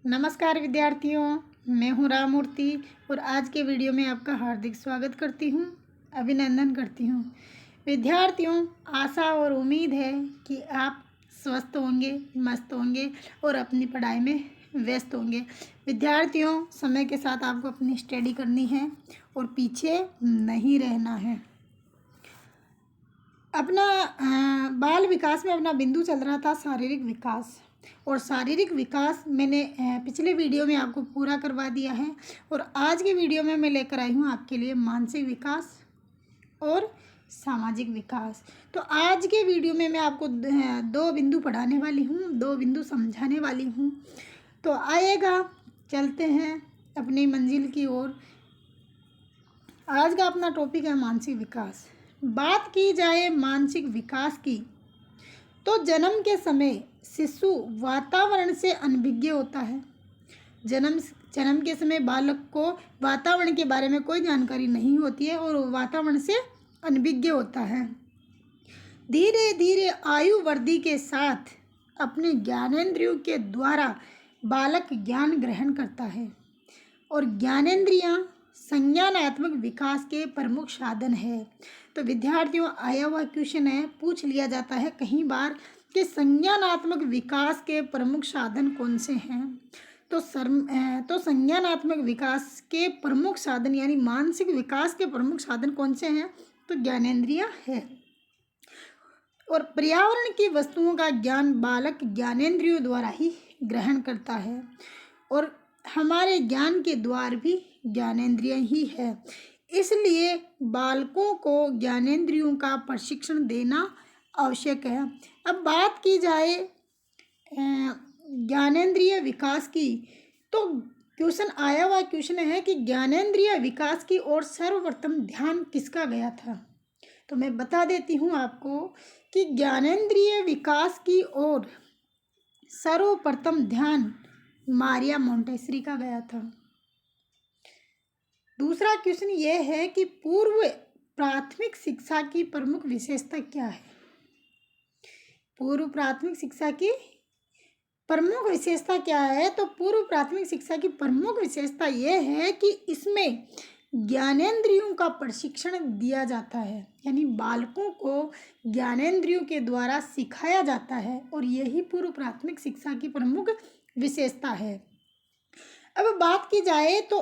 नमस्कार विद्यार्थियों, मैं हूं राममूर्ति और आज के वीडियो में आपका हार्दिक स्वागत करती हूं, अभिनंदन करती हूं। विद्यार्थियों, आशा और उम्मीद है कि आप स्वस्थ होंगे, मस्त होंगे और अपनी पढ़ाई में व्यस्त होंगे। विद्यार्थियों, समय के साथ आपको अपनी स्टडी करनी है और पीछे नहीं रहना है। अपना बाल विकास में अपना बिंदु चल रहा था शारीरिक विकास, और शारीरिक विकास मैंने पिछले वीडियो में आपको पूरा करवा दिया है। और आज के वीडियो में मैं लेकर आई हूँ आपके लिए मानसिक विकास और सामाजिक विकास। तो आज के वीडियो में मैं आपको दो बिंदु पढ़ाने वाली हूँ, दो बिंदु समझाने वाली हूँ। तो आइएगा, चलते हैं अपनी मंजिल की ओर। आज का अपना टॉपिक है मानसिक विकास। बात की जाए मानसिक विकास की, तो जन्म के समय शिशु वातावरण से अनभिज्ञ होता है। जन्म के समय बालक को वातावरण के बारे में कोई जानकारी नहीं होती है और वो वातावरण से अनभिज्ञ होता है। धीरे धीरे आयु वृद्धि के साथ अपने ज्ञानेंद्रियों के द्वारा बालक ज्ञान ग्रहण करता है, और ज्ञानेंद्रियां संज्ञानात्मक विकास के प्रमुख साधन है। तो विद्यार्थियों, आया हुआ क्वेश्चन है, पूछ लिया जाता है कई बार कि संज्ञानात्मक विकास के प्रमुख साधन कौन से हैं। तो संज्ञानात्मक विकास के प्रमुख साधन यानी मानसिक विकास के प्रमुख साधन कौन से हैं? तो ज्ञानेंद्रियां है। और पर्यावरण की वस्तुओं का ज्ञान बालक ज्ञानेंद्रियों द्वारा ही ग्रहण करता है, और हमारे ज्ञान के द्वार भी ज्ञानेंद्रियां ही है। इसलिए बालकों को ज्ञानेंद्रियों का प्रशिक्षण देना आवश्यक है। अब बात की जाए ज्ञानेंद्रिय विकास की, तो क्वेश्चन आया हुआ क्वेश्चन है कि ज्ञानेंद्रिय विकास की ओर सर्वप्रथम ध्यान किसका गया था? तो मैं बता देती हूँ आपको कि ज्ञानेंद्रिय विकास की ओर सर्वप्रथम ध्यान मारिया मोंटेसरी का गया था। दूसरा क्वेश्चन ये है कि पूर्व प्राथमिक शिक्षा की प्रमुख विशेषता क्या है? पूर्व प्राथमिक शिक्षा की प्रमुख विशेषता क्या है? तो पूर्व प्राथमिक शिक्षा की प्रमुख विशेषता ये है कि इसमें ज्ञानेंद्रियों का प्रशिक्षण दिया जाता है, यानी बालकों को ज्ञानेंद्रियों के द्वारा सिखाया जाता है, और यही पूर्व प्राथमिक शिक्षा की प्रमुख विशेषता है। अब बात की जाए तो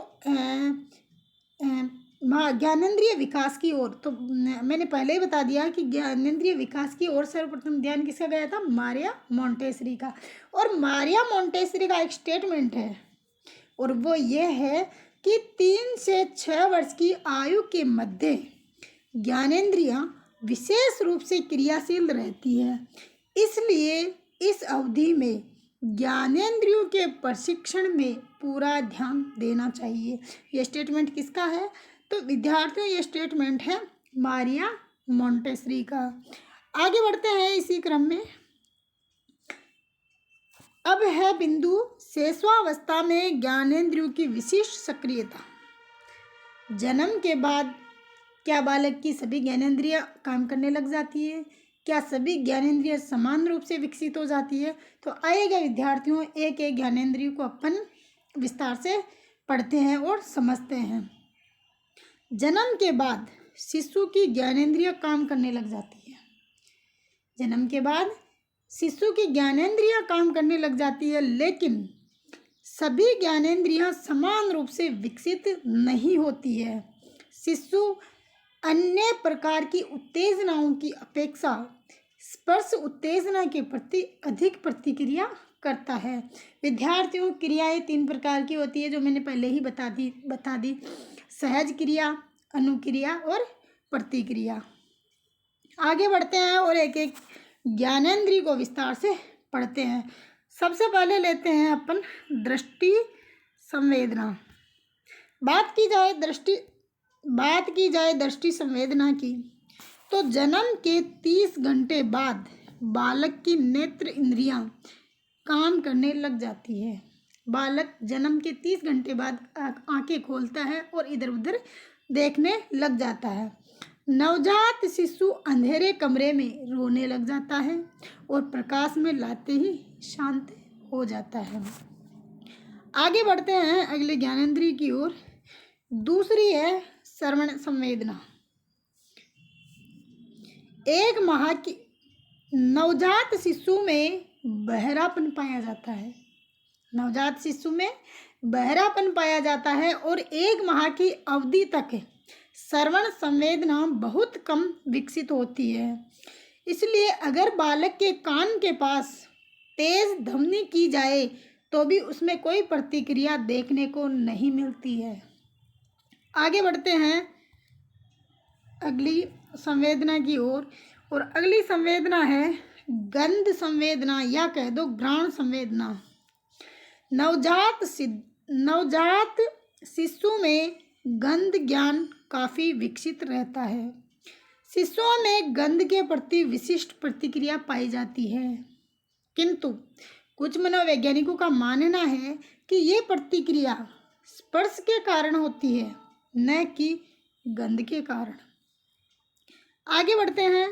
ज्ञानेंद्रिय विकास की ओर, तो मैंने पहले ही बता दिया कि ज्ञानेंद्रिय विकास की ओर सर्वप्रथम ध्यान किसका गया था? मारिया मोंटेसरी का। और मारिया मोंटेसरी का एक स्टेटमेंट है, और वो ये है कि 3 से 6 वर्ष की आयु के मध्य ज्ञानेंद्रियां विशेष रूप से क्रियाशील रहती है, इसलिए इस अवधि में ज्ञानेंद्रियों के प्रशिक्षण में पूरा ध्यान देना चाहिए। ये स्टेटमेंट किसका है? तो विद्यार्थियों, ये स्टेटमेंट है मारिया मोंटेसरी का। आगे बढ़ते हैं इसी क्रम में। अब है बिंदु शैशवावस्था में ज्ञानेंद्रियों की विशिष्ट सक्रियता। जन्म के बाद क्या बालक की सभी ज्ञानेंद्रियां काम करने लग जाती है? क्या सभी ज्ञानेंद्रियां समान रूप से विकसित हो जाती है? तो आएगा विद्यार्थियों, एक एक ज्ञानेंद्रियों को अपन विस्तार से पढ़ते हैं और समझते हैं। जन्म के बाद शिशु की ज्ञानेंद्रियां काम करने लग जाती है। जन्म के बाद शिशु की ज्ञानेंद्रियां काम करने लग जाती है, लेकिन सभी ज्ञानेंद्रियां समान रूप से विकसित नहीं होती है। शिशु अन्य प्रकार की उत्तेजनाओं की अपेक्षा स्पर्श उत्तेजना के प्रति अधिक प्रतिक्रिया करता है। विद्यार्थियों, क्रियाएं 3 प्रकार की होती है, जो मैंने पहले ही बता दी। सहज क्रिया, अनुक्रिया और प्रतिक्रिया। आगे बढ़ते हैं और एक एक ज्ञानेंद्रिय को विस्तार से पढ़ते हैं। सबसे पहले लेते हैं अपन दृष्टि संवेदना। बात की जाए दृष्टि संवेदना की, तो जन्म के 30 घंटे बाद बालक की नेत्र इंद्रियां काम करने लग जाती है। बालक जन्म के 30 घंटे बाद आंखें खोलता है और इधर उधर देखने लग जाता है। नवजात शिशु अंधेरे कमरे में रोने लग जाता है और प्रकाश में लाते ही शांत हो जाता है। आगे बढ़ते हैं अगले ज्ञानेंद्रिय की ओर। दूसरी है श्रवण संवेदना। एक माह की नवजात शिशु में बहरापन पाया जाता है। नवजात शिशु में बहरापन पाया जाता है और 1 माह की अवधि तक श्रवण संवेदना बहुत कम विकसित होती है। इसलिए अगर बालक के कान के पास तेज धमनी की जाए तो भी उसमें कोई प्रतिक्रिया देखने को नहीं मिलती है। आगे बढ़ते हैं अगली संवेदना की ओर और अगली संवेदना है गंध संवेदना या कह दो घ्राण संवेदना। नवजात शिशु में गंध ज्ञान काफ़ी विकसित रहता है। शिशुओं में गंध के प्रति विशिष्ट प्रतिक्रिया पाई जाती है, किंतु कुछ मनोवैज्ञानिकों का मानना है कि ये प्रतिक्रिया स्पर्श के कारण होती है, न कि गंध के कारण। आगे बढ़ते हैं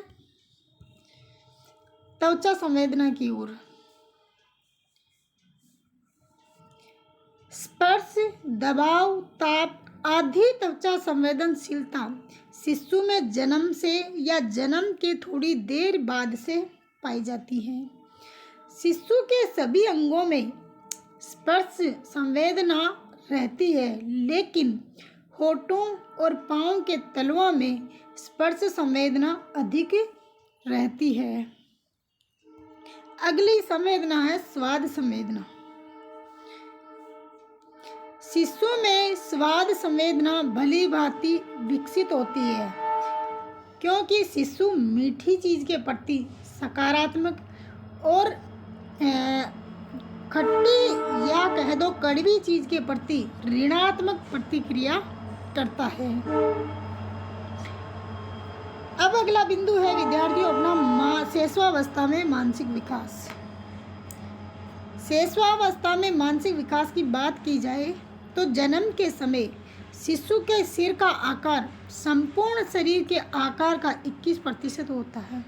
त्वचा संवेदना की ओर। स्पर्श, दबाव, ताप आदि त्वचा संवेदनशीलता शिशु में जन्म से या जन्म के थोड़ी देर बाद से पाई जाती है। शिशु के सभी अंगों में स्पर्श संवेदना रहती है, लेकिन होठों और पाँव के तलुओं में स्पर्श संवेदना अधिक रहती है। अगली संवेदना है स्वाद संवेदना। शिशु में स्वाद संवेदना भली भांति विकसित होती है, क्योंकि शिशु मीठी चीज़ के प्रति सकारात्मक और खट्टी या कह दो कड़वी चीज़ के प्रति ऋणात्मक प्रतिक्रिया करता है। अब अगला बिंदु है विद्यार्थियों अपना शैशवावस्था में मानसिक विकास। शैशवावस्था में मानसिक विकास की बात की जाए तो जन्म के समय शिशु के सिर का आकार संपूर्ण शरीर के आकार का 21% होता है।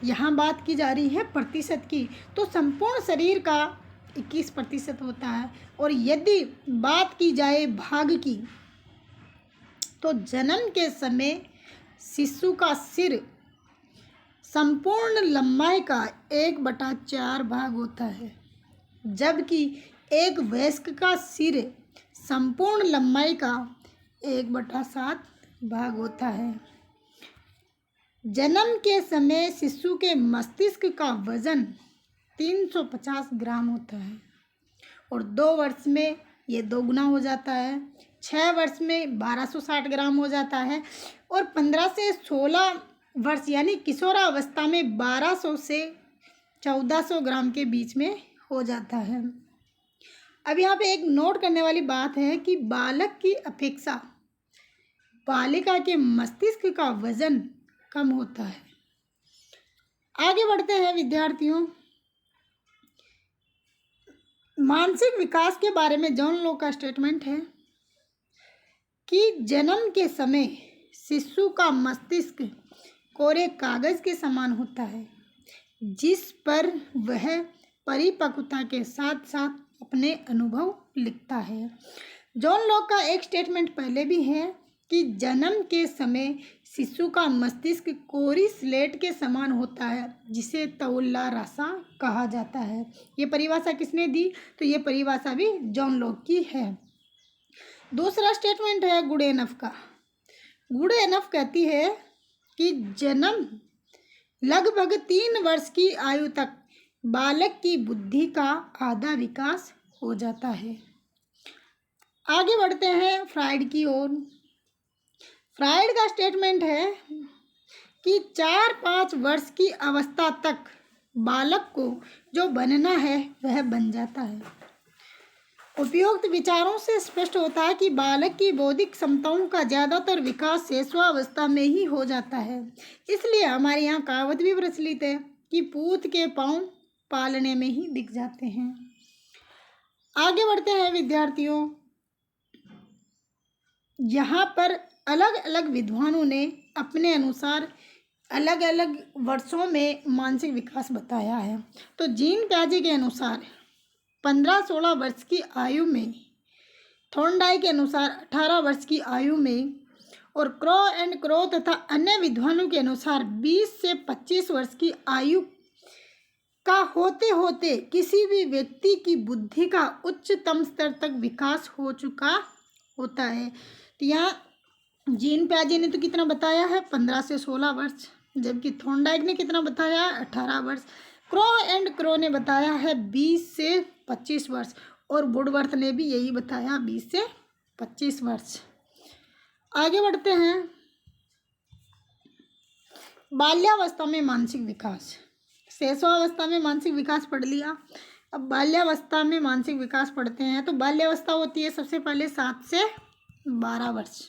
यहाँ बात की जा रही है प्रतिशत की, तो संपूर्ण शरीर का 21% होता है। और यदि बात की जाए भाग की, तो जन्म के समय शिशु का सिर संपूर्ण लंबाई का 1/4 भाग होता है, जबकि एक वयस्क का सिर संपूर्ण लंबाई का 1/7 भाग होता है। जन्म के समय शिशु के मस्तिष्क का वजन 350 ग्राम होता है और 2 वर्ष में ये दोगुना हो जाता है, 6 वर्ष में 1260 ग्राम हो जाता है और 15 से 16 वर्ष यानी किशोरावस्था में 1200 से 1400 ग्राम के बीच में हो जाता है। अब यहाँ पे एक नोट करने वाली बात है कि बालक की अपेक्षा बालिका के मस्तिष्क का वजन कम होता है। आगे बढ़ते हैं विद्यार्थियों, मानसिक विकास के बारे में जॉन लॉक का स्टेटमेंट है कि जन्म के समय शिशु का मस्तिष्क कोरे कागज के समान होता है, जिस पर वह परिपक्वता के साथ साथ अपने अनुभव लिखता है। जॉन लॉक का एक स्टेटमेंट पहले भी है कि जन्म के समय शिशु का मस्तिष्क कोरी स्लेट के समान होता है, जिसे तौला रासा कहा जाता है। ये परिभाषा किसने दी? तो ये परिभाषा भी जॉन लॉक की है। दूसरा स्टेटमेंट है गुडेनफ का। गुडेनफ कहती है कि जन्म लगभग 3 वर्ष की आयु तक बालक की बुद्धि का आधा विकास हो जाता है। आगे बढ़ते हैं फ्राइड की ओर। फ्राइड का स्टेटमेंट है कि 4-5 वर्ष की अवस्था तक बालक को जो बनना है वह बन जाता है। उपयुक्त विचारों से स्पष्ट होता है कि बालक की बौद्धिक क्षमताओं का ज़्यादातर विकास शैशवावस्था में ही हो जाता है। इसलिए हमारे यहाँ कहावत भी प्रचलित है कि पूत के पाँव पालने में ही दिख जाते हैं। आगे बढ़ते हैं विद्यार्थियों, यहाँ पर अलग अलग विद्वानों ने अपने अनुसार अलग अलग वर्षों में मानसिक विकास बताया है। तो जीन प्याजे के अनुसार 15-16 वर्ष की आयु में, थॉर्नडाइक के अनुसार 18 वर्ष की आयु में और क्रो एंड क्रो तथा अन्य विद्वानों के अनुसार 20 से 25 वर्ष की आयु का होते होते किसी भी व्यक्ति की बुद्धि का उच्चतम स्तर तक विकास हो चुका होता है। तो यहाँ जीन प्याजे ने तो कितना बताया है 15 से 16 वर्ष, जबकि थॉर्नडाइक ने कितना बताया 18 वर्ष। क्रो एंड क्रो ने बताया है 20 से 25 वर्ष और वुडवर्थ ने भी यही बताया 20 से 25 वर्ष। आगे बढ़ते हैं। बाल्यावस्था में मानसिक विकास। शैशवावस्था में मानसिक विकास पढ़ लिया, अब बाल्यावस्था में मानसिक विकास पढ़ते हैं। तो बाल्यावस्था होती है सबसे पहले 7 से 12 वर्ष।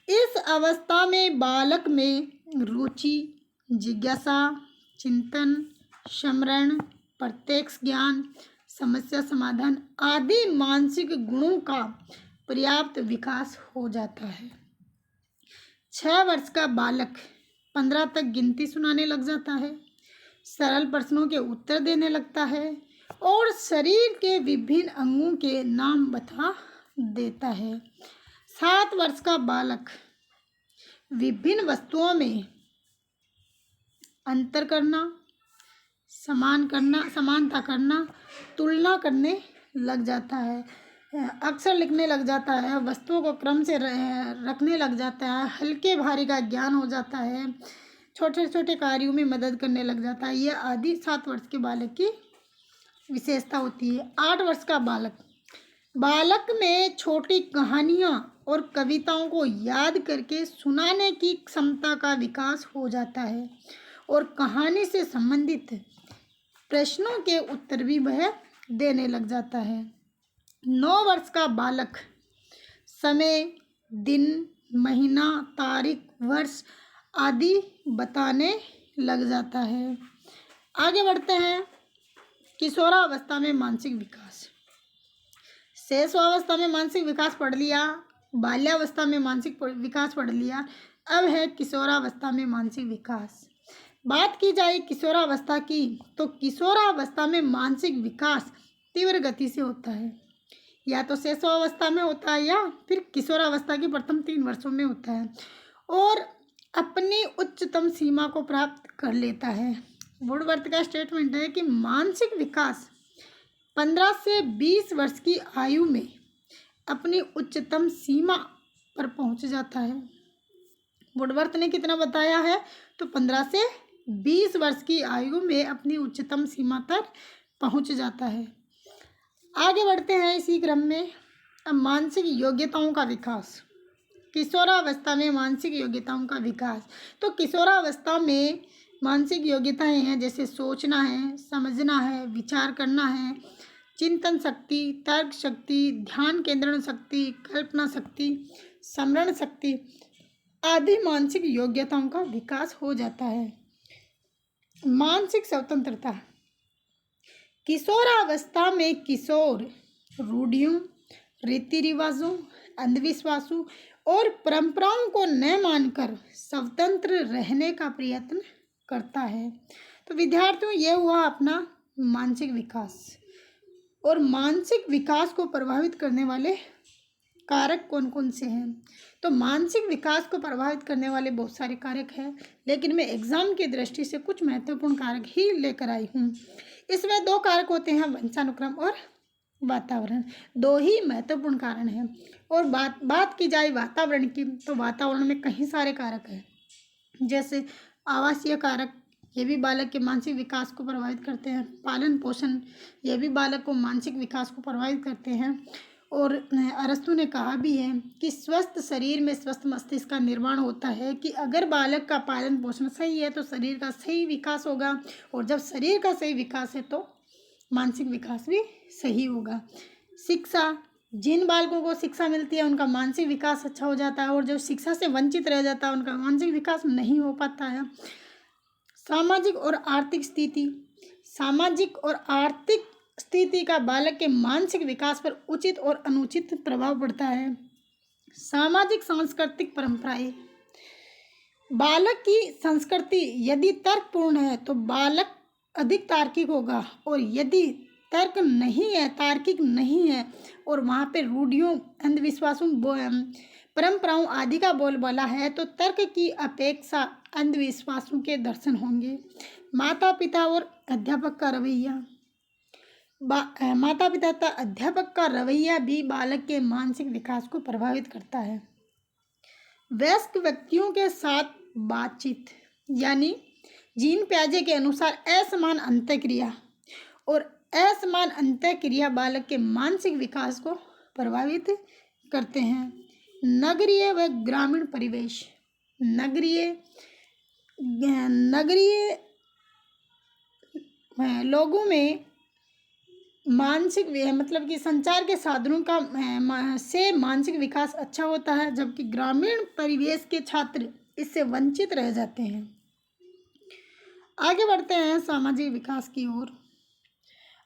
इस अवस्था में बालक में रुचि, जिज्ञासा, चिंतन, स्मरण, प्रत्यक्ष ज्ञान, समस्या समाधान आदि मानसिक गुणों का पर्याप्त विकास हो जाता है। 6 वर्ष का बालक 15 तक गिनती सुनाने लग जाता है, सरल प्रश्नों के उत्तर देने लगता है और शरीर के विभिन्न अंगों के नाम बता देता है। 7 वर्ष का बालक विभिन्न वस्तुओं में अंतर करना, समानता करना, तुलना करने लग जाता है, अक्षर लिखने लग जाता है, वस्तुओं को क्रम से रखने लग जाता है, हल्के भारी का ज्ञान हो जाता है, छोटे छोटे कार्यों में मदद करने लग जाता है। यह आदि 7 वर्ष के बालक की विशेषता होती है। 8 वर्ष का बालक में छोटी कहानियाँ और कविताओं को याद करके सुनाने की क्षमता का विकास हो जाता है और कहानी से संबंधित प्रश्नों के उत्तर भी वह देने लग जाता है। 9 वर्ष का बालक समय, दिन, महीना, तारीख, वर्ष आदि बताने लग जाता है। आगे बढ़ते हैं। किशोरावस्था में मानसिक विकास। शैशवावस्था में मानसिक विकास पढ़ लिया, बाल्यावस्था में मानसिक विकास पढ़ लिया, अब है किशोरावस्था में मानसिक विकास। बात की जाए किशोरावस्था की, तो किशोरावस्था में मानसिक विकास तीव्र गति से होता है, या तो शैशवावस्था में होता है या फिर किशोरावस्था के प्रथम 3 वर्षों में होता है और अपनी उच्चतम सीमा को प्राप्त कर लेता है। वुडवर्थ का स्टेटमेंट है कि मानसिक विकास 15 से 20 वर्ष की आयु में अपनी उच्चतम सीमा पर पहुंच जाता है। वुडवर्थ ने कितना बताया है, तो 15 से 20 वर्ष की आयु में अपनी उच्चतम सीमा तक पहुंच जाता है। आगे बढ़ते हैं इसी क्रम में। अब मानसिक योग्यताओं का विकास। किशोरावस्था में मानसिक योग्यताओं का विकास। तो किशोरावस्था में मानसिक योग्यताएं हैं जैसे सोचना है, समझना है, विचार करना है, चिंतन शक्ति, तर्क शक्ति, ध्यान केंद्रण शक्ति, कल्पना शक्ति, स्मरण शक्ति आदि मानसिक योग्यताओं का विकास हो जाता है। मानसिक स्वतंत्रता। किशोरावस्था में किशोर रूढ़ियों, रीति रिवाजों, अंधविश्वासों और परंपराओं को न मानकर स्वतंत्र रहने का प्रयत्न करता है। तो विद्यार्थियों, ये हुआ अपना मानसिक विकास। और मानसिक विकास को प्रभावित करने वाले कारक कौन कौन से हैं? तो मानसिक विकास को प्रभावित करने वाले बहुत सारे कारक हैं, लेकिन मैं एग्जाम की दृष्टि से कुछ महत्वपूर्ण कारक ही लेकर आई हूँ। इसमें 2 कारक होते हैं, वंशानुक्रम और वातावरण। 2 ही महत्वपूर्ण कारण हैं। और बात की जाए वातावरण की, तो वातावरण में कई सारे कारक हैं, जैसे आवासीय कारक, ये भी बालक के मानसिक विकास को प्रभावित करते हैं। पालन पोषण, ये भी बालक को मानसिक विकास को प्रभावित करते हैं। और अरस्तु ने कहा भी है कि स्वस्थ शरीर में स्वस्थ मस्तिष्क का निर्माण होता है, कि अगर बालक का पालन पोषण सही है तो शरीर का सही विकास होगा, और जब शरीर का सही विकास है तो मानसिक विकास भी सही होगा। शिक्षा, जिन बालकों को शिक्षा मिलती है उनका मानसिक विकास अच्छा हो जाता है, और जो शिक्षा से वंचित रह जाता है उनका मानसिक विकास नहीं हो पाता है। सामाजिक और आर्थिक स्थिति। सामाजिक और आर्थिक स्थिति का बालक के मानसिक विकास पर उचित और अनुचित प्रभाव पड़ता है। सामाजिक सांस्कृतिक परंपराएं। बालक की संस्कृति यदि तर्कपूर्ण है तो बालक अधिक तार्किक होगा, और यदि तर्क नहीं है, तार्किक नहीं है, और वहाँ पे रूढ़ियों, अंधविश्वासों, परंपराओं आदि का बोलबाला है, तो तर्क की अपेक्षा अंधविश्वासों के दर्शन होंगे। माता पिता और अध्यापक का रवैया, माता पिता तथा अध्यापक का रवैया भी बालक के मानसिक विकास को प्रभावित करता है। वयस्क व्यक्तियों के साथ बातचीत, यानी जीन पियाजे के अनुसार असमान अंतःक्रिया और असमान अंतःक्रिया बालक के मानसिक विकास को प्रभावित करते हैं। नगरीय व ग्रामीण परिवेश, नगरीय लोगों में मानसिक मतलब कि संचार के साधनों का से मानसिक विकास अच्छा होता है, जबकि ग्रामीण परिवेश के छात्र इससे वंचित रह जाते हैं। आगे बढ़ते हैं सामाजिक विकास की ओर।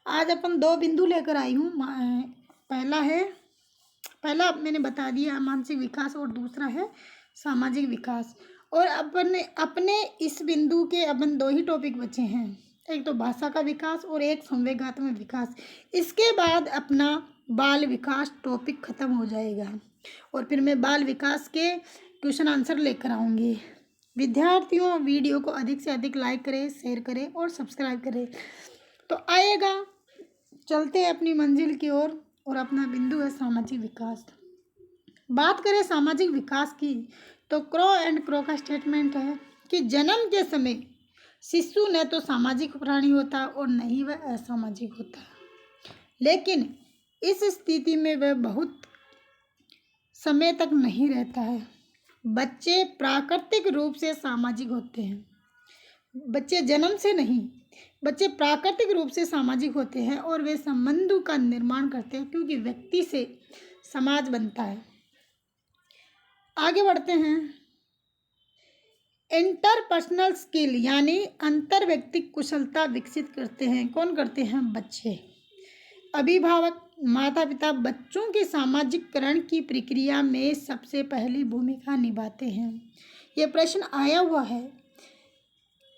आज अपन 2 बिंदु लेकर आई हूँ। पहला मैंने बता दिया मानसिक विकास, और दूसरा है सामाजिक विकास। और अपने इस बिंदु के अपन 2 ही टॉपिक बचे हैं, एक तो भाषा का विकास और एक संवेगात्मक विकास। इसके बाद अपना बाल विकास टॉपिक खत्म हो जाएगा, और फिर मैं बाल विकास के क्वेश्चन आंसर लेकर आऊँगी। विद्यार्थियों, वीडियो को अधिक से अधिक लाइक करें, शेयर करें और सब्सक्राइब करें तो आएगा। चलते हैं अपनी मंजिल की ओर, और अपना बिंदु है सामाजिक विकास। बात करें सामाजिक विकास की, तो क्रो एंड क्रो का स्टेटमेंट है कि जन्म के समय शिशु न तो सामाजिक प्राणी होता और न ही वह असामाजिक होता, लेकिन इस स्थिति में वह बहुत समय तक नहीं रहता है। बच्चे प्राकृतिक रूप से सामाजिक होते हैं। बच्चे जन्म से नहीं, बच्चे प्राकृतिक रूप से सामाजिक होते हैं, और वे संबंधों का निर्माण करते हैं, क्योंकि व्यक्ति से समाज बनता है। आगे बढ़ते हैं। इंटरपर्सनल स्किल, यानी अंतर्व्यक्तिक कुशलता विकसित करते हैं। कौन करते हैं? बच्चे। अभिभावक, माता पिता बच्चों के सामाजिकरण की प्रक्रिया में सबसे पहली भूमिका निभाते हैं। यह प्रश्न आया हुआ है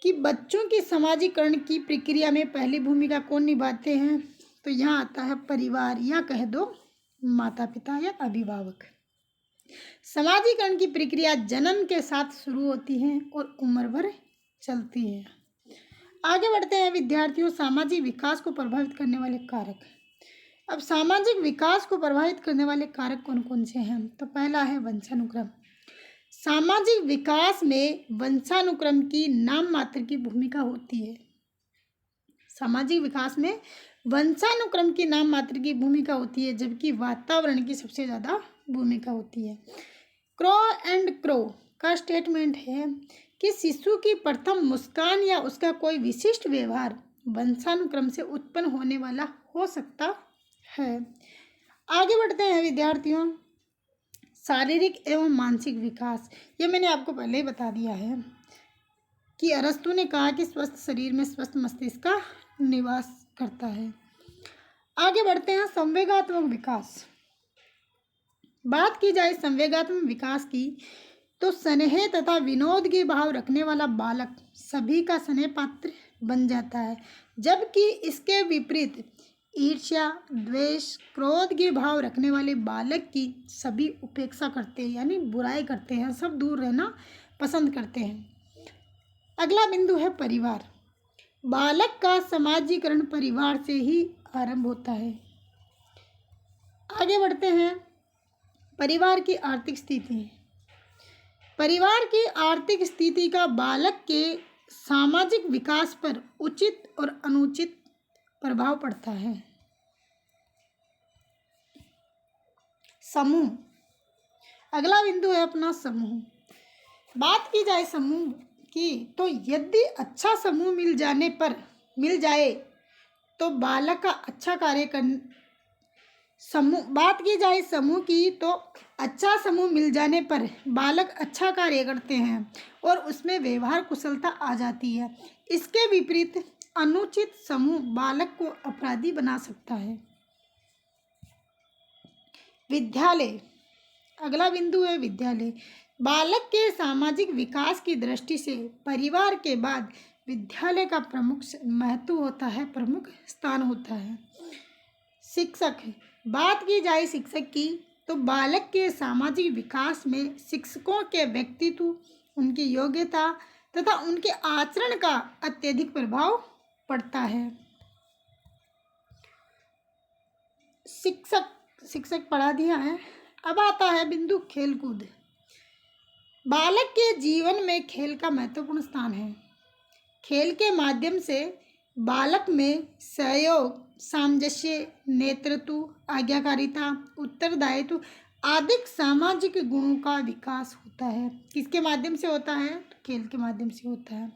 कि बच्चों की सामाजिकरण की प्रक्रिया में पहली भूमिका कौन निभाते हैं, तो यहाँ आता है परिवार, या कह दो माता पिता या अभिभावक। समाजीकरण की प्रक्रिया जन्म के साथ शुरू होती है और उम्र भर चलती है। आगे बढ़ते हैं विद्यार्थियों, सामाजिक विकास को प्रभावित करने वाले कारक। अब सामाजिक विकास को प्रभावित करने वाले कारक कौन कौन से हैं, तो पहला है वंशानुक्रम। सामाजिक विकास में वंशानुक्रम की नाम मात्र की भूमिका होती है। सामाजिक विकास में वंशानुक्रम की नाम मात्र की भूमिका होती है, जबकि वातावरण की सबसे ज़्यादा भूमिका होती है। क्रो एंड क्रो का स्टेटमेंट है कि शिशु की प्रथम मुस्कान या उसका कोई विशिष्ट व्यवहार वंशानुक्रम से उत्पन्न होने वाला हो सकता है। आगे बढ़ते हैं विद्यार्थियों, शारीरिक एवं मानसिक विकास। ये मैंने आपको पहले ही बता दिया है कि अरस्तु ने कहा कि स्वस्थ शरीर में स्वस्थ मस्तिष्क का निवास करता है। आगे बढ़ते हैं संवेगात्मक विकास। बात की जाए संवेगात्मक विकास की, तो स्नेह तथा विनोद के भाव रखने वाला बालक सभी का स्नेह पात्र बन जाता है, जबकि इसके विपरीत ईर्ष्या, द्वेष, क्रोध के भाव रखने वाले बालक की सभी उपेक्षा करते हैं, यानी बुराई करते हैं, सब दूर रहना पसंद करते हैं। अगला बिंदु है परिवार। बालक का समाजीकरण परिवार से ही आरंभ होता है। आगे बढ़ते हैं, परिवार की आर्थिक स्थिति। परिवार की आर्थिक स्थिति का बालक के सामाजिक विकास पर उचित और अनुचित प्रभाव पड़ता है। समूह, अगला बिंदु है अपना समूह। बात की जाए समूह की, तो यदि अच्छा समूह मिल जाए तो बालक का अच्छा कार्य कर समूह बात की जाए समूह की, तो अच्छा समूह मिल जाने पर बालक अच्छा कार्य करते हैं और उसमें व्यवहार कुशलता आ जाती है। इसके विपरीत अनुचित समूह बालक को अपराधी बना सकता है। विद्यालय, अगला बिंदु है विद्यालय। बालक के सामाजिक विकास की दृष्टि से परिवार के बाद विद्यालय का प्रमुख महत्व होता है, प्रमुख स्थान होता है। शिक्षक, बात की जाए शिक्षक की तो बालक के सामाजिक विकास में शिक्षकों के व्यक्तित्व, उनकी योग्यता तथा उनके आचरण का अत्यधिक प्रभाव पड़ता है। शिक्षक पढ़ा दिया है। अब आता है बिंदु खेलकूद। बालक के जीवन में खेल का महत्वपूर्ण स्थान है। खेल के माध्यम से बालक में सहयोग, सामंजस्य, नेतृत्व, आज्ञाकारिता, उत्तरदायित्व आदि सामाजिक गुणों का विकास होता है। किसके माध्यम से होता है? खेल के माध्यम से होता है।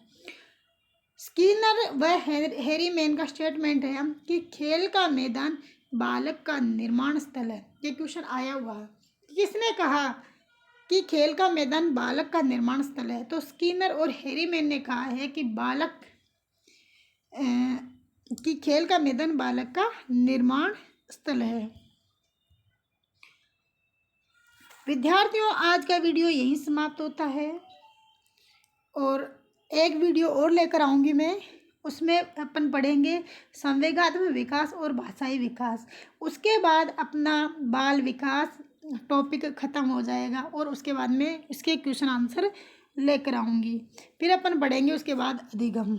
स्किनर व हैरीमैन का स्टेटमेंट है कि खेल का मैदान बालक का निर्माण स्थल है। ये क्वेश्चन आया हुआ है। किसने कहा कि खेल का मैदान बालक का निर्माण स्थल है? तो स्किनर और हैरीमैन ने कहा है कि खेल का मैदान बालक का निर्माण स्थल है। विद्यार्थियों, आज का वीडियो यहीं समाप्त होता है और एक वीडियो और लेकर आऊँगी मैं। उसमें अपन पढ़ेंगे संवेगात्मक विकास और भाषाई विकास। उसके बाद अपना बाल विकास टॉपिक ख़त्म हो जाएगा और उसके बाद में इसके क्वेश्चन आंसर लेकर आऊँगी। फिर अपन पढ़ेंगे उसके बाद अधिगम।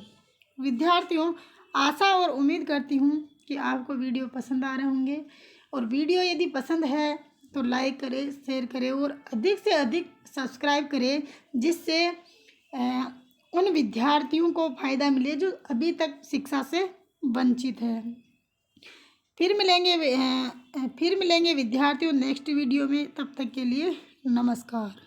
विद्यार्थियों, आशा और उम्मीद करती हूँ कि आपको वीडियो पसंद आ रहे होंगे और वीडियो यदि पसंद है तो लाइक करें, शेयर करें और अधिक से अधिक सब्सक्राइब करें, जिससे उन विद्यार्थियों को फ़ायदा मिले जो अभी तक शिक्षा से वंचित है। फिर मिलेंगे विद्यार्थियों नेक्स्ट वीडियो में। तब तक के लिए नमस्कार।